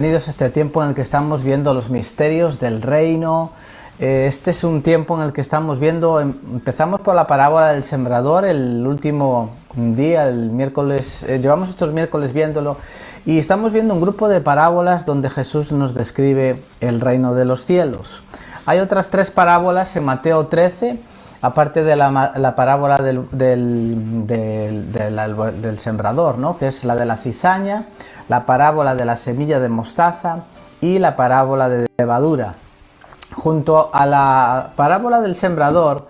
Bienvenidos a este tiempo en el que estamos viendo los misterios del reino. Este es un tiempo en el que estamos viendo, empezamos por la parábola del sembrador, el último día, el miércoles, llevamos estos miércoles viéndolo, y estamos viendo un grupo de parábolas donde Jesús nos describe el reino de los cielos. Hay otras tres parábolas en Mateo 13, aparte de la parábola del sembrador, ¿no? Que es la de la cizaña, la parábola de la semilla de mostaza y la parábola de levadura. Junto a la parábola del sembrador,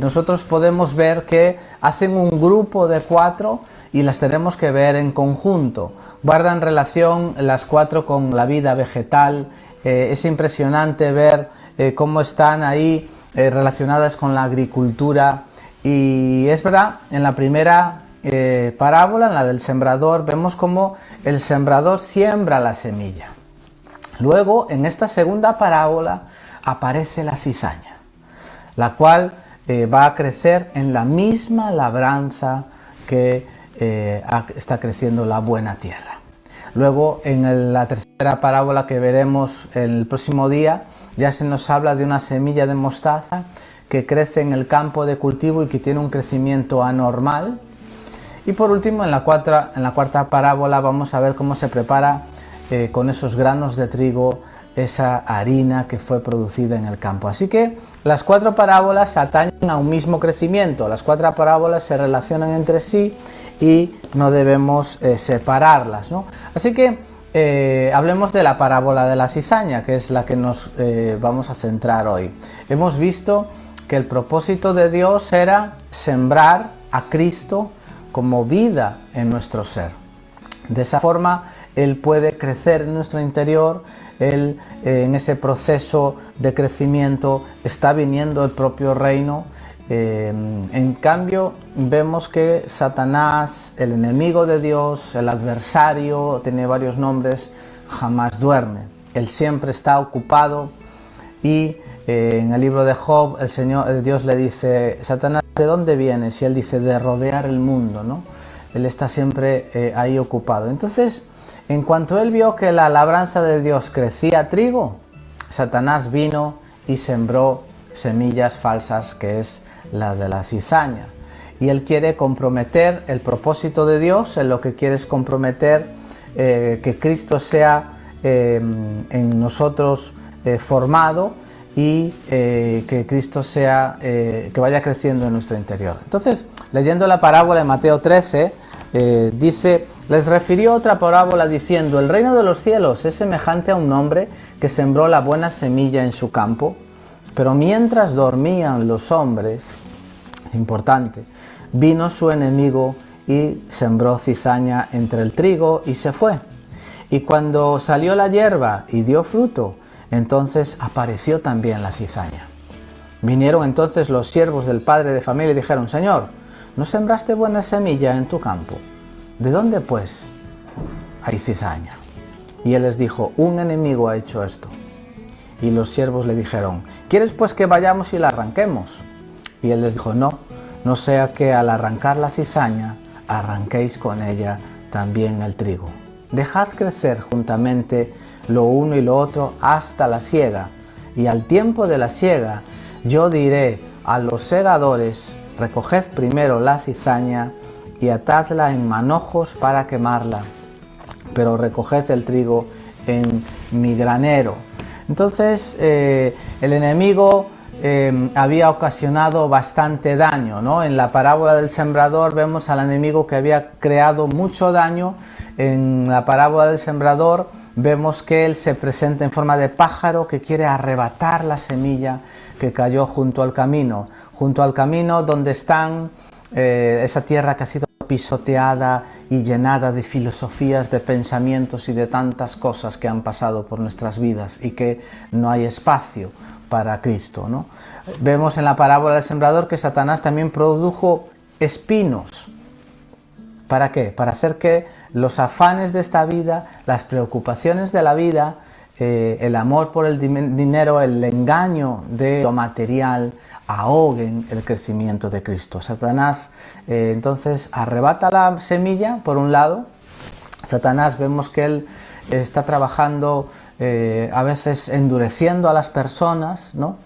nosotros podemos ver que hacen un grupo de cuatro y las tenemos que ver en conjunto. Guardan relación las cuatro con la vida vegetal. Es impresionante ver cómo están ahí relacionadas con la agricultura. Y es verdad, en la primera parábola, en la del sembrador, vemos cómo el sembrador siembra la semilla. Luego, en esta segunda parábola, aparece la cizaña, la cual va a crecer en la misma labranza que está creciendo la buena tierra. Luego, en la tercera parábola que veremos el próximo día, ya se nos habla de una semilla de mostaza que crece en el campo de cultivo y que tiene un crecimiento anormal. Y por último, en la cuarta parábola vamos a ver cómo se prepara con esos granos de trigo esa harina que fue producida en el campo. Así que las cuatro parábolas atañen a un mismo crecimiento. Las cuatro parábolas se relacionan entre sí y no debemos separarlas, ¿no? Así que hablemos de la parábola de la cizaña, que es la que nos vamos a centrar hoy. Hemos visto que el propósito de Dios era sembrar a Cristo como vida en nuestro ser. De esa forma, Él puede crecer en nuestro interior. Él, en ese proceso de crecimiento, está viniendo el propio reino. En cambio, vemos que Satanás, el enemigo de Dios, el adversario, tiene varios nombres, jamás duerme. Él siempre está ocupado y en el libro de Job, Dios le dice: Satanás, ¿de dónde vienes? Y él dice: de rodear el mundo, ¿no? Él está siempre ahí ocupado. Entonces, en cuanto él vio que la labranza de Dios crecía trigo, Satanás vino y sembró semillas falsas, que es la de la cizaña. Y él quiere comprometer el propósito de Dios. Él lo que quiere es comprometer que Cristo sea en nosotros formado y que Cristo sea, que vaya creciendo en nuestro interior. Entonces, leyendo la parábola de Mateo 13, dice: les refirió otra parábola diciendo: el reino de los cielos es semejante a un hombre que sembró la buena semilla en su campo, pero mientras dormían los hombres, importante, vino su enemigo y sembró cizaña entre el trigo y se fue. Y cuando salió la hierba y dio fruto, entonces apareció también la cizaña. Vinieron entonces los siervos del padre de familia y dijeron: Señor, ¿no sembraste buena semilla en tu campo? ¿De dónde, pues, hay cizaña? Y él les dijo: un enemigo ha hecho esto. Y los siervos le dijeron: ¿quieres pues que vayamos y la arranquemos? Y él les dijo: no sea que al arrancar la cizaña, arranquéis con ella también el trigo. Dejad crecer juntamente lo uno y lo otro hasta la siega. Y al tiempo de la siega, yo diré a los segadores: recoged primero la cizaña y atadla en manojos para quemarla, pero recoged el trigo en mi granero. Entonces, el enemigo había ocasionado bastante daño, ¿no? En la parábola del sembrador vemos al enemigo que había creado mucho daño. En la parábola del sembrador vemos que él se presenta en forma de pájaro que quiere arrebatar la semilla que cayó junto al camino donde están esa tierra que ha sido pisoteada y llenada de filosofías, de pensamientos y de tantas cosas que han pasado por nuestras vidas y que no hay espacio para Cristo, ¿no? Vemos en la parábola del sembrador que Satanás también produjo espinos. ¿Para qué? Para hacer que los afanes de esta vida, las preocupaciones de la vida, el amor por el dinero, el engaño de lo material, ahoguen el crecimiento de Cristo. Satanás entonces arrebata la semilla, por un lado. Satanás vemos que él está trabajando a veces endureciendo a las personas, ¿no?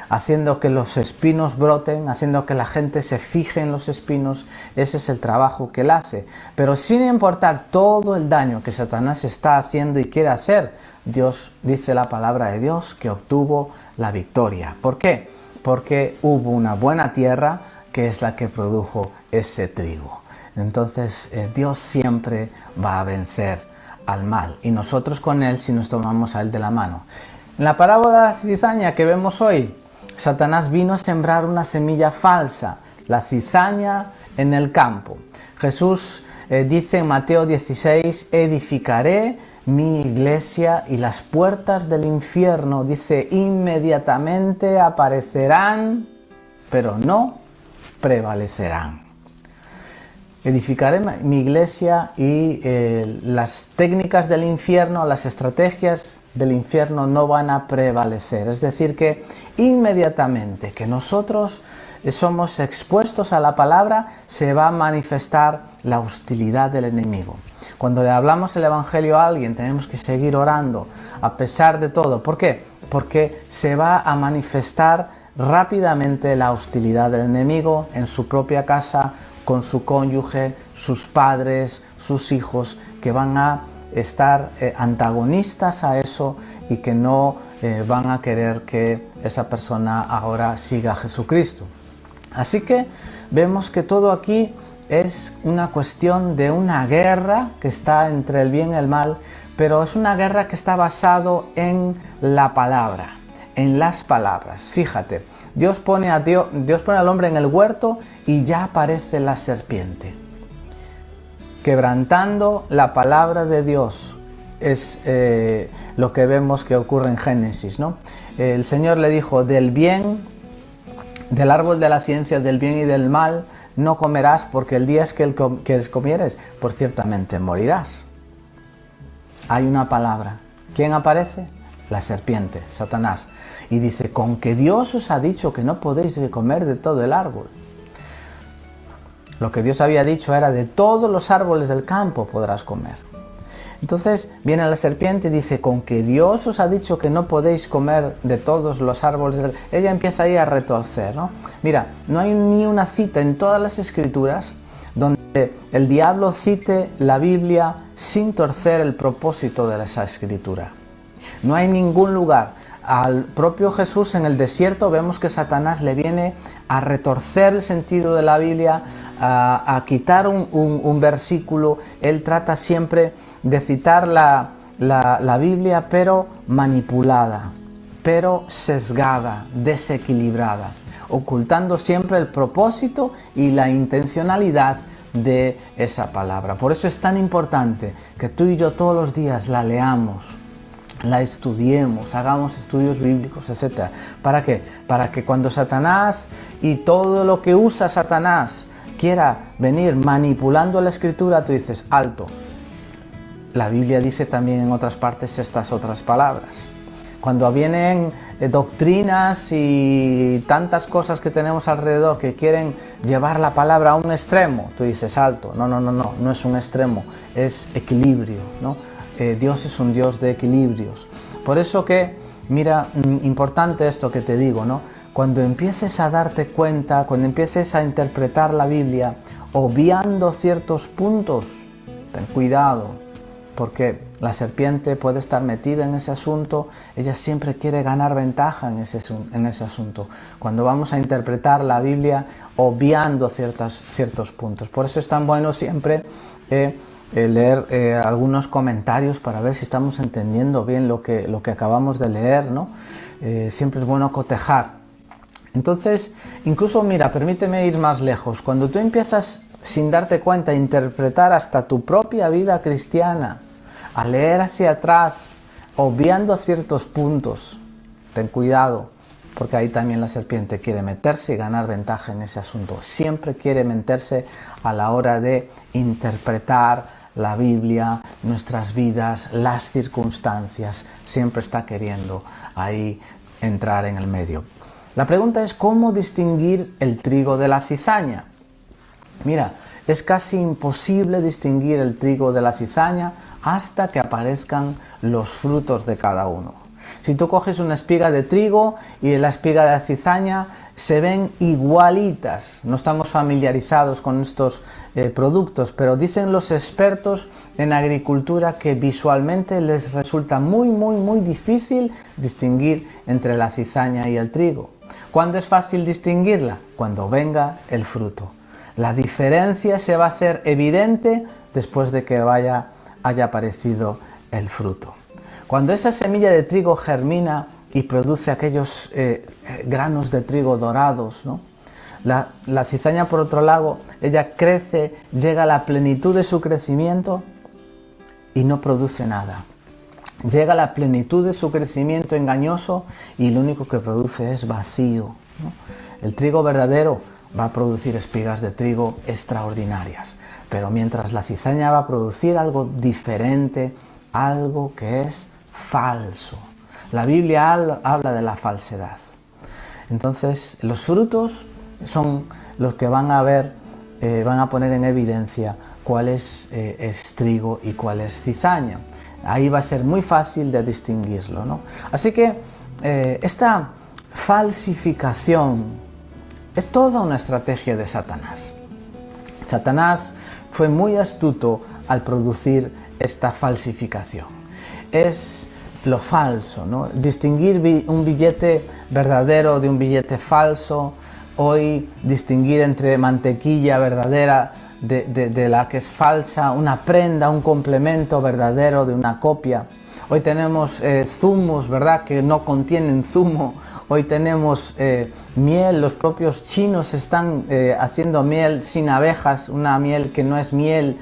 Haciendo que los espinos broten, haciendo que la gente se fije en los espinos. Ese es el trabajo que él hace. Pero sin importar todo el daño que Satanás está haciendo y quiere hacer, Dios, dice la palabra de Dios, que obtuvo la victoria. ¿Por qué? Porque hubo una buena tierra que es la que produjo ese trigo. Entonces Dios siempre va a vencer al mal, y nosotros con él si nos tomamos a él de la mano. En la parábola de la cizaña que vemos hoy, Satanás vino a sembrar una semilla falsa, la cizaña en el campo. Jesús dice en Mateo 16, edificaré mi iglesia y las puertas del infierno, dice, inmediatamente aparecerán, pero no prevalecerán. Edificaré mi iglesia y las técnicas del infierno, las estrategias del infierno no van a prevalecer. Es decir, que inmediatamente que nosotros somos expuestos a la palabra, se va a manifestar la hostilidad del enemigo. Cuando le hablamos el evangelio a alguien, tenemos que seguir orando a pesar de todo. ¿Por qué? Porque se va a manifestar rápidamente la hostilidad del enemigo en su propia casa, con su cónyuge, sus padres, sus hijos, que van a estar antagonistas a eso y que no van a querer que esa persona ahora siga a Jesucristo. Así que vemos que todo aquí es una cuestión de una guerra que está entre el bien y el mal, pero es una guerra que está basado en la palabra, en las palabras. Fíjate, Dios pone al hombre en el huerto y ya aparece la serpiente, quebrantando la palabra de Dios. Es lo que vemos que ocurre en Génesis, ¿no? El Señor le dijo, del árbol de la ciencia del bien y del mal no comerás, porque el día que comieres, pues ciertamente morirás. Hay una palabra. ¿Quién aparece? La serpiente, Satanás. Y dice, con que Dios os ha dicho que no podéis comer de todo el árbol. Lo que Dios había dicho era, de todos los árboles del campo podrás comer. Entonces viene la serpiente y dice, con que Dios os ha dicho que no podéis comer de todos los árboles del... Ella empieza ahí a retorcer, ¿no? Mira, no hay ni una cita en todas las escrituras donde el diablo cite la Biblia sin torcer el propósito de esa escritura. No hay ningún lugar. Al propio Jesús en el desierto vemos que Satanás le viene a retorcer el sentido de la Biblia, a quitar un versículo. Él trata siempre de citar la Biblia, pero manipulada, pero sesgada, desequilibrada, ocultando siempre el propósito y la intencionalidad de esa palabra. Por eso es tan importante que tú y yo todos los días la leamos, la estudiemos, hagamos estudios bíblicos, etc. ¿Para qué? Para que cuando Satanás y todo lo que usa Satanás quiera venir manipulando la escritura, tú dices, alto. La Biblia dice también en otras partes estas otras palabras. Cuando vienen doctrinas y tantas cosas que tenemos alrededor que quieren llevar la palabra a un extremo, tú dices, alto. No es un extremo, es equilibrio, ¿no? Dios es un Dios de equilibrios. Por eso que, mira, importante esto que te digo, ¿no? Cuando empieces a darte cuenta, cuando empieces a interpretar la Biblia, obviando ciertos puntos, ten cuidado, porque la serpiente puede estar metida en ese asunto, ella siempre quiere ganar ventaja en ese asunto. Cuando vamos a interpretar la Biblia, obviando ciertos puntos. Por eso es tan bueno siempre leer algunos comentarios para ver si estamos entendiendo bien lo que acabamos de leer, ¿no? Siempre es bueno cotejar. Entonces, incluso, mira, permíteme ir más lejos. Cuando tú empiezas, sin darte cuenta, a interpretar hasta tu propia vida cristiana, a leer hacia atrás, obviando ciertos puntos, ten cuidado, porque ahí también la serpiente quiere meterse y ganar ventaja en ese asunto. Siempre quiere meterse a la hora de interpretar la Biblia, nuestras vidas, las circunstancias. Siempre está queriendo ahí entrar en el medio. La pregunta es, ¿cómo distinguir el trigo de la cizaña? Mira, Es casi imposible distinguir el trigo de la cizaña hasta que aparezcan los frutos de cada uno. Si tú coges una espiga de trigo y la espiga de la cizaña, se ven igualitas. No estamos familiarizados con estos productos, pero dicen los expertos en agricultura que visualmente les resulta muy difícil distinguir entre la cizaña y el trigo. ¿Cuándo es fácil distinguirla? Cuando venga el fruto. La diferencia se va a hacer evidente después de que haya aparecido el fruto. Cuando esa semilla de trigo germina y produce aquellos granos de trigo dorados, ¿no? La cizaña, por otro lado, ella crece, llega a la plenitud de su crecimiento y no produce nada. Llega a la plenitud de su crecimiento engañoso y lo único que produce es vacío, ¿no? El trigo verdadero va a producir espigas de trigo extraordinarias, pero mientras la cizaña va a producir algo diferente, algo que es falso. La Biblia habla de la falsedad. Entonces, los frutos son los que van a ver, van a poner en evidencia cuál es trigo y cuál es cizaña. Ahí va a ser muy fácil de distinguirlo, ¿no? Así que esta falsificación es toda una estrategia de Satanás. Satanás fue muy astuto al producir esta falsificación. Es lo falso, ¿no? Distinguir un billete verdadero de un billete falso. Hoy distinguir entre mantequilla verdadera de la que es falsa, una prenda, un complemento verdadero de una copia. Hoy tenemos zumos, ¿verdad?, que no contienen zumo. Hoy tenemos miel, los propios chinos están haciendo miel sin abejas, una miel que no es miel.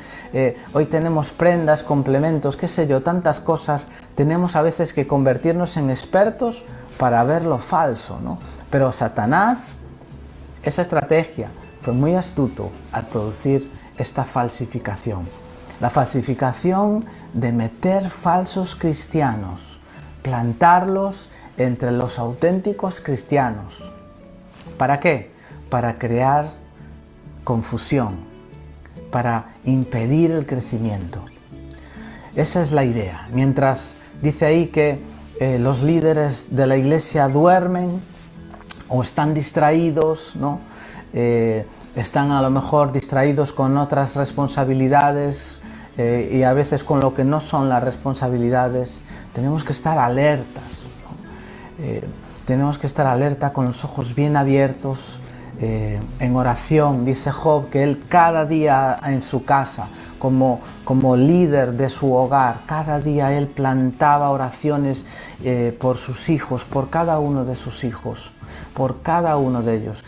Hoy tenemos prendas, complementos, qué sé yo, tantas cosas. Tenemos a veces que convertirnos en expertos para ver lo falso, ¿no? Pero Satanás, esa estrategia, fue muy astuto al producir esta falsificación. La falsificación de meter falsos cristianos, plantarlos entre los auténticos cristianos. ¿Para qué? Para crear confusión, para impedir el crecimiento. Esa es la idea. Mientras dice ahí que los líderes de la iglesia duermen o están distraídos, ¿no? Están a lo mejor distraídos con otras responsabilidades y a veces con lo que no son las responsabilidades. Tenemos que estar alertas, ¿no? Tenemos que estar alerta con los ojos bien abiertos, en oración. Dice Job que él cada día en su casa, como líder de su hogar, cada día él plantaba oraciones por sus hijos, por cada uno de sus hijos, por cada uno de ellos.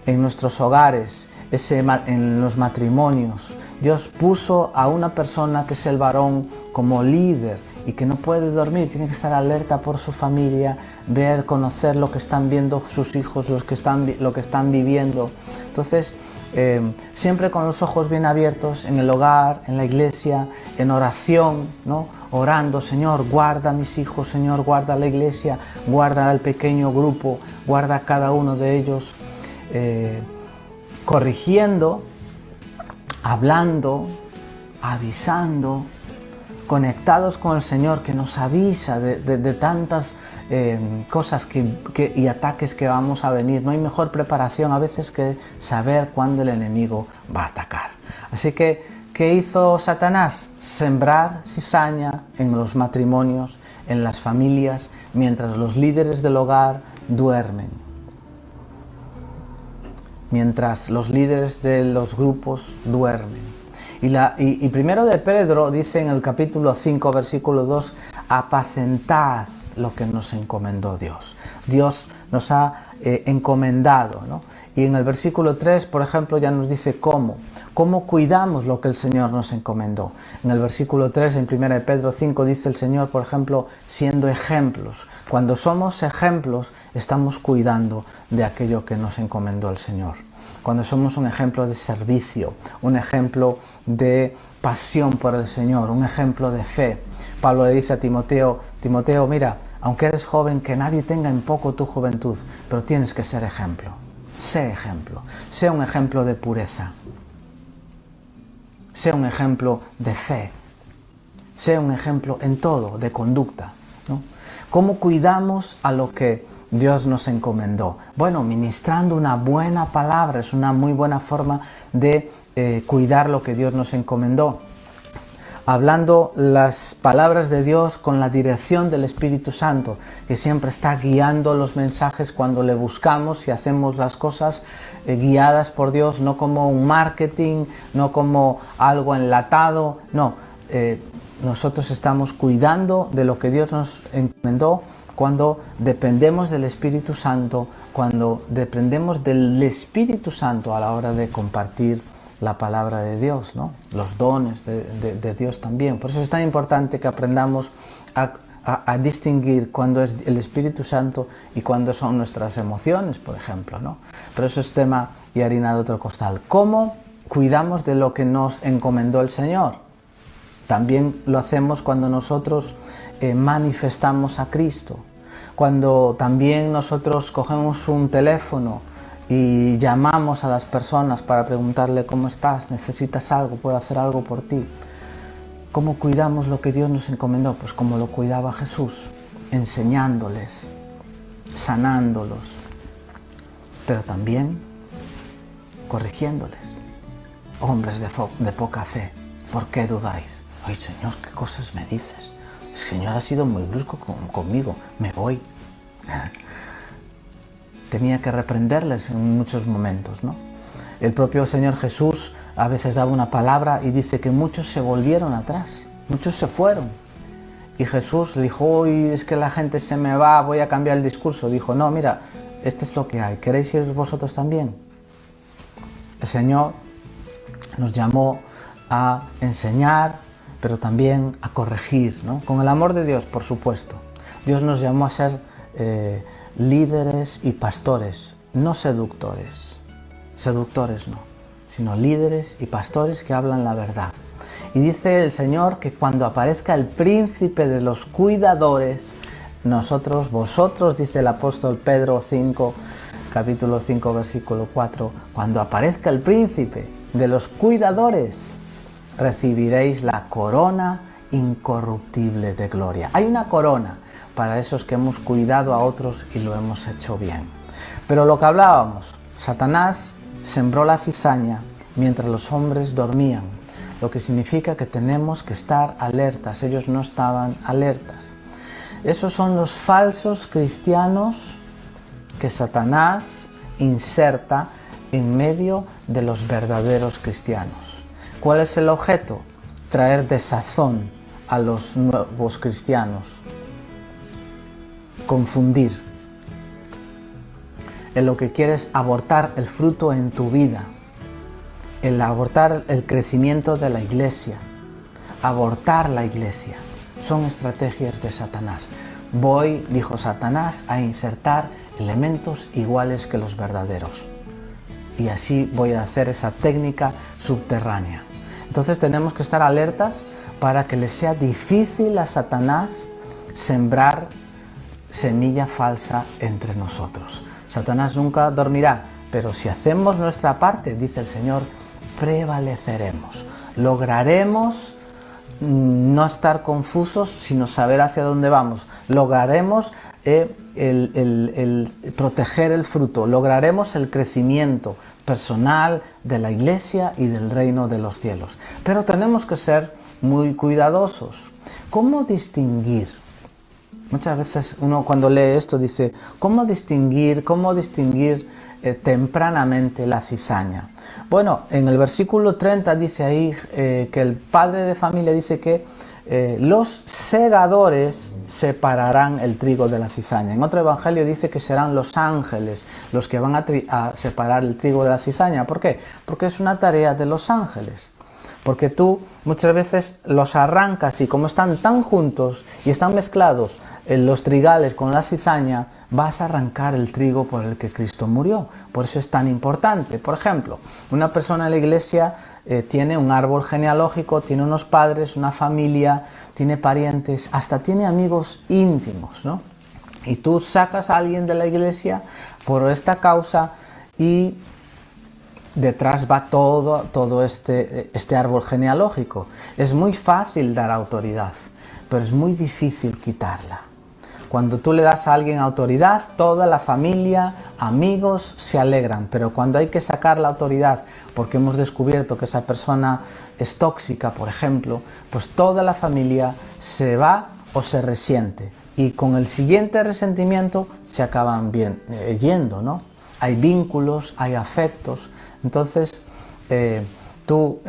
En nuestros hogares, en los matrimonios, Dios puso a una persona que es el varón como líder y que no puede dormir, tiene que estar alerta por su familia, ver, conocer lo que están viendo sus hijos, lo que están viviendo. Entonces, siempre con los ojos bien abiertos en el hogar, en la iglesia, en oración, ¿no? Orando, Señor, guarda a mis hijos, Señor, guarda a la iglesia, guarda al pequeño grupo, guarda a cada uno de ellos. Corrigiendo, hablando, avisando, conectados con el Señor que nos avisa de tantas cosas y ataques que vamos a venir. No hay mejor preparación a veces que saber cuándo el enemigo va a atacar. Así que, ¿qué hizo Satanás? Sembrar cizaña en los matrimonios, en las familias, mientras los líderes del hogar duermen. Mientras los líderes de los grupos duermen. Y primero de Pedro dice en el capítulo 5, versículo 2, apacentad lo que nos encomendó Dios. Dios nos ha encomendado, ¿no? Y en el versículo 3, por ejemplo, ya nos dice cómo cuidamos lo que el Señor nos encomendó. En el versículo 3, en 1 de Pedro 5, dice el Señor, por ejemplo, siendo ejemplos. Cuando somos ejemplos, estamos cuidando de aquello que nos encomendó el Señor. Cuando somos un ejemplo de servicio, un ejemplo de pasión por el Señor, un ejemplo de fe. Pablo le dice a Timoteo, mira, aunque eres joven, que nadie tenga en poco tu juventud, pero tienes que ser ejemplo. Sé ejemplo, sé un ejemplo de pureza. Sea un ejemplo de fe, sea un ejemplo en todo, de conducta, ¿no? ¿Cómo cuidamos a lo que Dios nos encomendó? Bueno, ministrando una buena palabra es una muy buena forma de cuidar lo que Dios nos encomendó. Hablando las palabras de Dios con la dirección del Espíritu Santo, que siempre está guiando los mensajes cuando le buscamos y hacemos las cosas guiadas por Dios, no como un marketing, no como algo enlatado, no. Nosotros estamos cuidando de lo que Dios nos encomendó cuando dependemos del Espíritu Santo, cuando dependemos del Espíritu Santo a la hora de compartir la palabra de Dios, ¿no? Los dones de Dios también. Por eso es tan importante que aprendamos a distinguir cuándo es el Espíritu Santo y cuándo son nuestras emociones, por ejemplo, ¿no? Pero eso es tema y harina de otro costal. ¿Cómo cuidamos de lo que nos encomendó el Señor? También lo hacemos cuando nosotros manifestamos a Cristo, cuando también nosotros cogemos un teléfono y llamamos a las personas para preguntarle cómo estás, necesitas algo, puedo hacer algo por ti. ¿Cómo cuidamos lo que Dios nos encomendó? Pues como lo cuidaba Jesús, enseñándoles, sanándolos, pero también corrigiéndoles. Hombres de poca fe, ¿por qué dudáis? Ay, Señor, ¿qué cosas me dices? El Señor ha sido muy brusco conmigo, me voy. Tenía que reprenderles en muchos momentos, ¿no? El propio Señor Jesús a veces daba una palabra y dice que muchos se volvieron atrás, muchos se fueron. Y Jesús le dijo, hoy es que la gente se me va, voy a cambiar el discurso. Dijo, no, mira, esto es lo que hay, ¿queréis ir vosotros también? El Señor nos llamó a enseñar, pero también a corregir, ¿no? Con el amor de Dios, por supuesto. Dios nos llamó a ser líderes y pastores, no seductores. Seductores no, sino líderes y pastores que hablan la verdad. Y dice el Señor que cuando aparezca el príncipe de los cuidadores, vosotros, dice el apóstol Pedro 5, capítulo 5, versículo 4, cuando aparezca el príncipe de los cuidadores, recibiréis la corona incorruptible de gloria. Hay una corona para esos que hemos cuidado a otros y lo hemos hecho bien. Pero lo que hablábamos, Satanás sembró la cizaña mientras los hombres dormían, lo que significa que tenemos que estar alertas. Ellos no estaban alertas. Esos son los falsos cristianos que Satanás inserta en medio de los verdaderos cristianos. ¿Cuál es el objeto? Traer desazón a los nuevos cristianos. Confundir. En lo que quieres abortar el fruto en tu vida, el abortar el crecimiento de la iglesia, abortar la iglesia, son estrategias de Satanás. Voy, dijo Satanás, a insertar elementos iguales que los verdaderos. Y así voy a hacer esa técnica subterránea. Entonces tenemos que estar alertas para que le sea difícil a Satanás sembrar semilla falsa entre nosotros. Satanás nunca dormirá, pero si hacemos nuestra parte, dice el Señor, prevaleceremos. Lograremos no estar confusos, sino saber hacia dónde vamos. Lograremos el proteger el fruto. Lograremos el crecimiento personal de la iglesia y del reino de los cielos. Pero tenemos que ser muy cuidadosos. ¿Cómo distinguir? Muchas veces uno cuando lee esto dice, ¿cómo distinguir tempranamente la cizaña? Bueno, en el versículo 30 dice ahí que el padre de familia dice que los segadores separarán el trigo de la cizaña. En otro evangelio dice que serán los ángeles los que van a separar el trigo de la cizaña. ¿Por qué? Porque es una tarea de los ángeles. Porque tú muchas veces los arrancas y como están tan juntos y están mezclados los trigales con la cizaña, vas a arrancar el trigo por el que Cristo murió. Por eso es tan importante. Por ejemplo, una persona en la iglesia tiene un árbol genealógico, tiene unos padres, una familia, tiene parientes, hasta tiene amigos íntimos, ¿no? Y tú sacas a alguien de la iglesia por esta causa y detrás va todo este árbol genealógico. Es muy fácil dar autoridad, pero es muy difícil quitarla. Cuando tú le das a alguien autoridad, toda la familia, amigos se alegran, pero cuando hay que sacar la autoridad porque hemos descubierto que esa persona es tóxica, por ejemplo, pues toda la familia se va o se resiente, y con el siguiente resentimiento se acaban yendo, ¿no? Hay vínculos, hay afectos. Entonces tú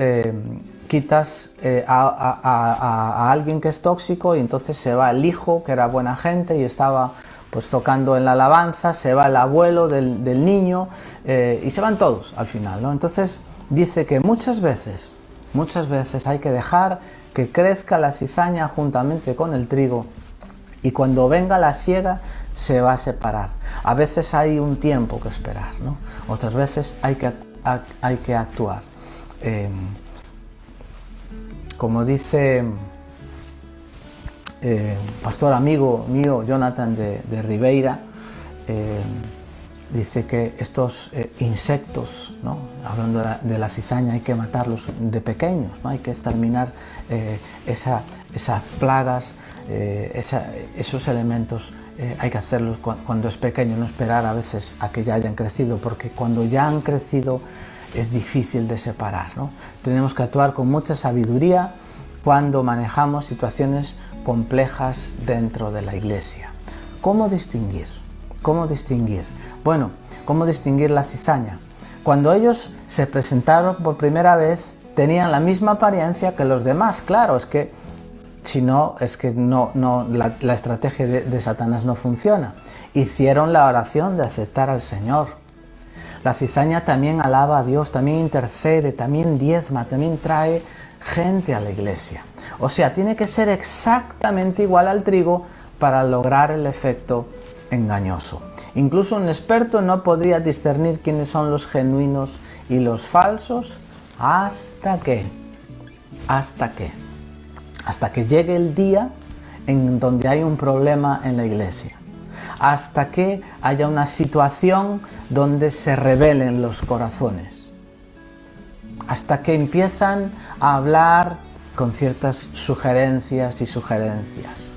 quitas a alguien que es tóxico, y entonces se va el hijo, que era buena gente y estaba pues tocando en la alabanza, se va el abuelo del niño, y se van todos al final, ¿no? Entonces dice que muchas veces hay que dejar que crezca la cizaña juntamente con el trigo, y cuando venga la siega se va a separar. A veces hay un tiempo que esperar, ¿no? Otras veces hay que actuar. Como dice pastor amigo mío Jonathan de Ribeira, dice que estos insectos, ¿no? Hablando de la cizaña, hay que matarlos de pequeños, ¿no? Hay que exterminar esas plagas, esos elementos. Hay que hacerlos cuando es pequeño, no esperar a veces a que ya hayan crecido, porque cuando ya han crecido es difícil de separar, ¿no? Tenemos que actuar con mucha sabiduría cuando manejamos situaciones complejas dentro de la iglesia. ¿Cómo distinguir? ¿Cómo distinguir? Bueno, ¿cómo distinguir la cizaña? Cuando ellos se presentaron por primera vez, tenían la misma apariencia que los demás. Claro, es que si no, la estrategia de Satanás no funciona. Hicieron la oración de aceptar al Señor. La cizaña también alaba a Dios, también intercede, también diezma, también trae gente a la iglesia. O sea, tiene que ser exactamente igual al trigo para lograr el efecto engañoso. Incluso un experto no podría discernir quiénes son los genuinos y los falsos hasta que llegue el día en donde hay un problema en la iglesia, hasta que haya una situación donde se rebelen los corazones, hasta que empiezan a hablar con ciertas sugerencias,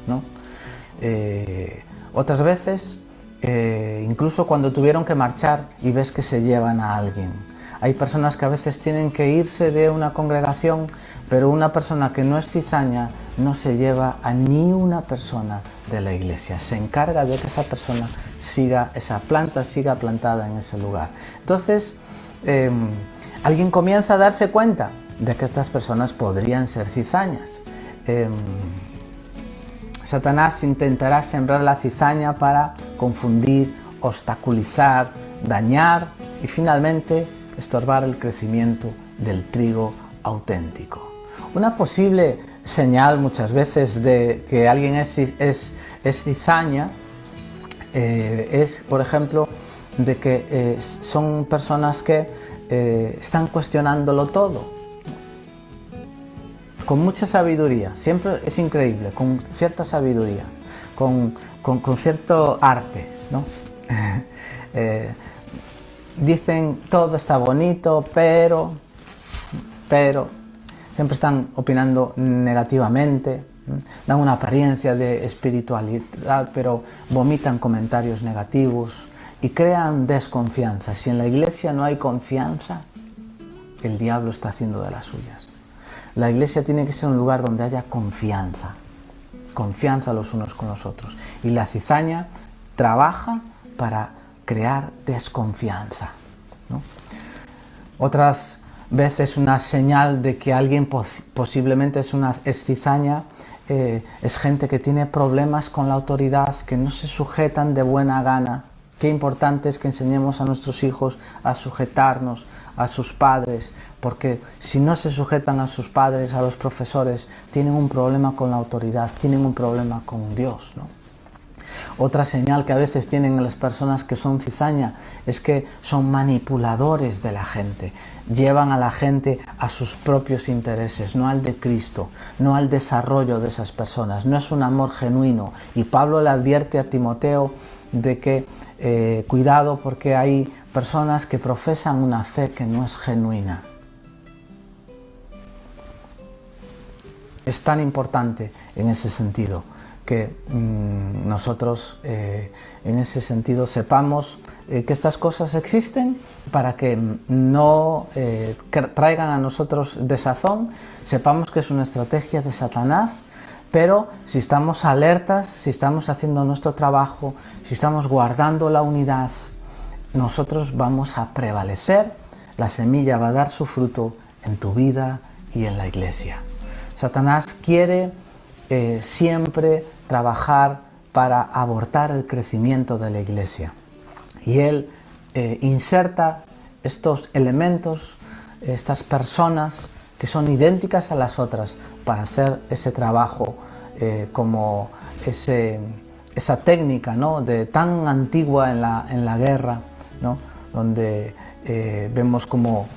¿no? Otras veces, incluso cuando tuvieron que marchar y ves que se llevan a alguien. Hay personas que a veces tienen que irse de una congregación, pero una persona que no es cizaña no se lleva a ni una persona de la iglesia. Se encarga de que esa persona esa planta siga plantada en ese lugar. Entonces, alguien comienza a darse cuenta de que estas personas podrían ser cizañas. Satanás intentará sembrar la cizaña para confundir, obstaculizar, dañar y finalmente estorbar el crecimiento del trigo auténtico. Una posible señal muchas veces de que alguien es cizaña es, por ejemplo, de que son personas que están cuestionándolo todo. Con mucha sabiduría, siempre es increíble, con cierta sabiduría, con cierto arte, ¿no? Dicen todo está bonito, pero siempre están opinando negativamente, dan una apariencia de espiritualidad, pero vomitan comentarios negativos y crean desconfianza. Si en la iglesia no hay confianza, el diablo está haciendo de las suyas. La iglesia tiene que ser un lugar donde haya confianza los unos con los otros. Y la cizaña trabaja para crear desconfianza, ¿no? Otras veces una señal de que alguien posiblemente es cizaña, es gente que tiene problemas con la autoridad, que no se sujetan de buena gana. Qué importante es que enseñemos a nuestros hijos a sujetarnos a sus padres, porque si no se sujetan a sus padres, a los profesores, tienen un problema con la autoridad, tienen un problema con Dios, ¿no? Otra señal que a veces tienen las personas que son cizaña es que son manipuladores de la gente, llevan a la gente a sus propios intereses, no al de Cristo, no al desarrollo de esas personas, no es un amor genuino. Y Pablo le advierte a Timoteo de que cuidado porque hay personas que profesan una fe que no es genuina. Es tan importante en ese sentido que nosotros en ese sentido sepamos que estas cosas existen para que no traigan a nosotros desazón, sepamos que es una estrategia de Satanás, pero si estamos alertas, si estamos haciendo nuestro trabajo, si estamos guardando la unidad, nosotros vamos a prevalecer, la semilla va a dar su fruto en tu vida y en la iglesia. Satanás quiere siempre trabajar para abortar el crecimiento de la iglesia. Y él inserta estos elementos, estas personas que son idénticas a las otras para hacer ese trabajo como esa técnica, ¿no?, tan antigua en la guerra, ¿no?, donde vemos como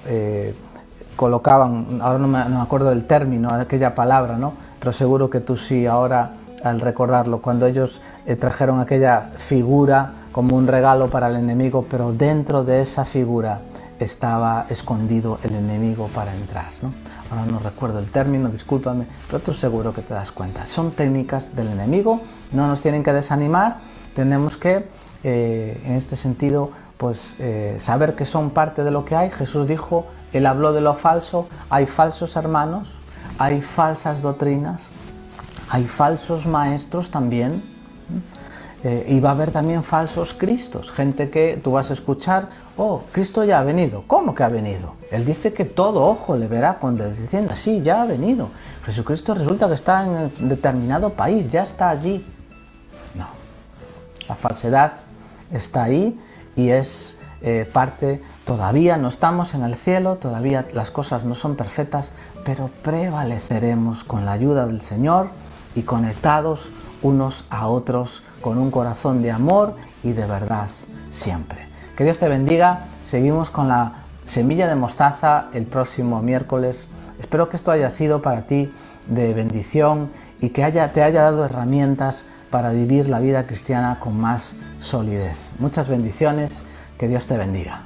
colocaban, ahora no me acuerdo del término, aquella palabra, ¿no?, pero seguro que tú sí ahora al recordarlo, cuando ellos trajeron aquella figura como un regalo para el enemigo, pero dentro de esa figura estaba escondido el enemigo para entrar, ¿no? Ahora no recuerdo el término, discúlpame, pero tú seguro que te das cuenta. Son técnicas del enemigo, no nos tienen que desanimar, tenemos que, en este sentido, pues saber que son parte de lo que hay. Jesús dijo, él habló de lo falso, hay falsos hermanos, hay falsas doctrinas, hay falsos maestros también, y va a haber también falsos cristos, gente que tú vas a escuchar, oh, Cristo ya ha venido. ¿Cómo que ha venido? Él dice que todo ojo le verá cuando les diciendo, sí, ya ha venido. Jesucristo resulta que está en un determinado país, ya está allí. No, la falsedad está ahí y es parte, todavía no estamos en el cielo, todavía las cosas no son perfectas, pero prevaleceremos con la ayuda del Señor y conectados unos a otros con un corazón de amor y de verdad siempre. Que Dios te bendiga. Seguimos con la semilla de mostaza el próximo miércoles. Espero que esto haya sido para ti de bendición y que te haya dado herramientas para vivir la vida cristiana con más solidez. Muchas bendiciones. Que Dios te bendiga.